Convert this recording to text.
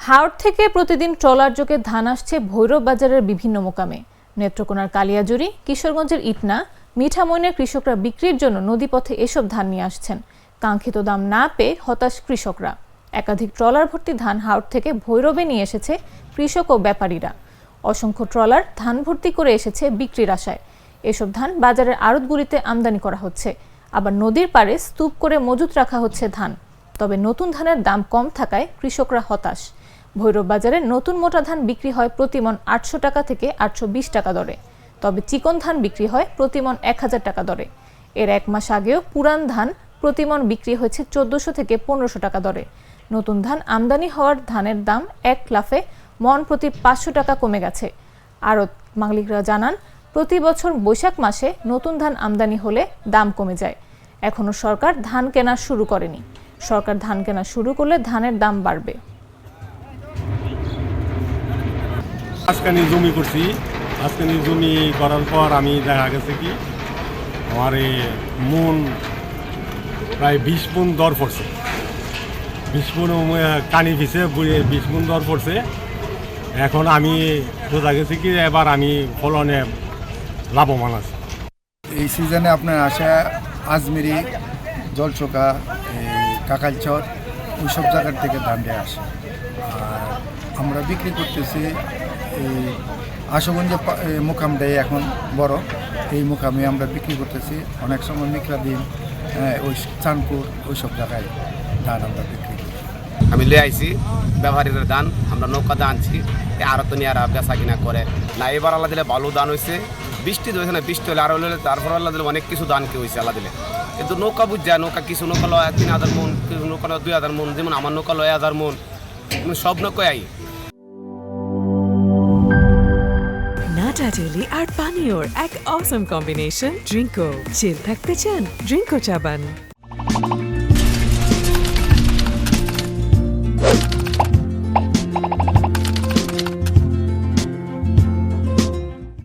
হাওড় থেকে প্রতিদিন ট্রলার যোগে ধান আসছে ভৈরব বাজারের বিভিন্ন মোকামে। নেত্রকোনার কালিয়াজুড়ি, কিশোরগঞ্জের ইটনা, মিঠামইনের কৃষকরা বিক্রির জন্য নদীপথে এসব ধান নিয়ে আসছেন। কাঙ্ক্ষিত দাম না পেয়ে হতাশ কৃষকরা। একাধিক ট্রলার ভর্তি ধান হাওড় থেকে ভৈরবে নিয়ে এসেছে কৃষক ও ব্যাপারীরা। অসংখ্য ট্রলার ধান ভর্তি করে এসেছে বিক্রির আশায়। এসব ধান বাজারের আড়তগুলিতে আমদানি করা হচ্ছে, আবার নদীর পাড়ে স্তূপ করে মজুত রাখা হচ্ছে ধান। তবে নতুন ধানের দাম কম থাকায় কৃষকরা হতাশ। ভৈরব বাজারে নতুন মোটা ধান বিক্রি হয় প্রতিমন 800 টাকা থেকে 820 টাকা দরে, তবে চিকন ধান বিক্রি হয় প্রতিমন 1000 টাকা দরে। এর এক মাস আগেও পুরান ধান প্রতিমন বিক্রি হয়েছে 1400 থেকে 1500 টাকা দরে। নতুন ধান আমদানি হওয়ার ধানের দাম এক লাফে মন প্রতি 500 টাকা কমে গেছে। আড়ত মালিকরা জানান, প্রতি বছর বৈশাখ মাসে নতুন ধান আমদানি হলে দাম কমে যায়। এখনো সরকার ধান কেনা শুরু করেনি। সরকার ধান কেনা শুরু করলে ধানের দাম বাড়বে। আজকানি জমি করছি, আজকানি জমি করার পর আমি দেখা গেছে কি আমার মন প্রায় 20 মণ দর পড়ছে। 20 মণ কানি পিছে 20 মণ দর পড়ছে। এখন আমি বোঝা গেছে কি এবার আমি ফলনে লাভবান আছি। এই সিজনে আপনার আসা আজমেরি, জলচোকা, কাকালচর ওইসব জায়গার থেকে ধানটা আসে। আর আমরা বিক্রি করতেছি এই আশুগঞ্জে মোকামটাই এখন বড়, এই মোকামে আমরা বিক্রি করতেছি। অনেক সময় মিকলাদিন, ওই চাঁদপুর ওইসব জায়গায় ধান আমরা বিক্রি করি। আমি লিয়ে আইছি ব্যবহারীদের ধান, আমরা নৌকাতে আনছি, আরো তো নিয়ে বেচা কিনা করে না। এবার আল্লাহ দিলে ভালো ধান হয়েছে, বৃষ্টি হয়েছে না, বৃষ্টি হলে আরো হলে তারপর আল্লাহ দিলে অনেক কিছু ধান হয়েছে আল্লাহ দিলে। কিন্তু নৌকা বুঝ যায়, নৌকা কিছু নৌকা লয় 3000 মণ, কিছু নৌকা লয় 2000 মণ, যেমন আমার নৌকা লয় 1000 মণ, সব নৌকায় আই। নাটা জেলি আর পানীয়র এক অসম কম্বিনেশন ড্রিঙ্কো। চিল থাকতে চান, ড্রিঙ্কো চাবান।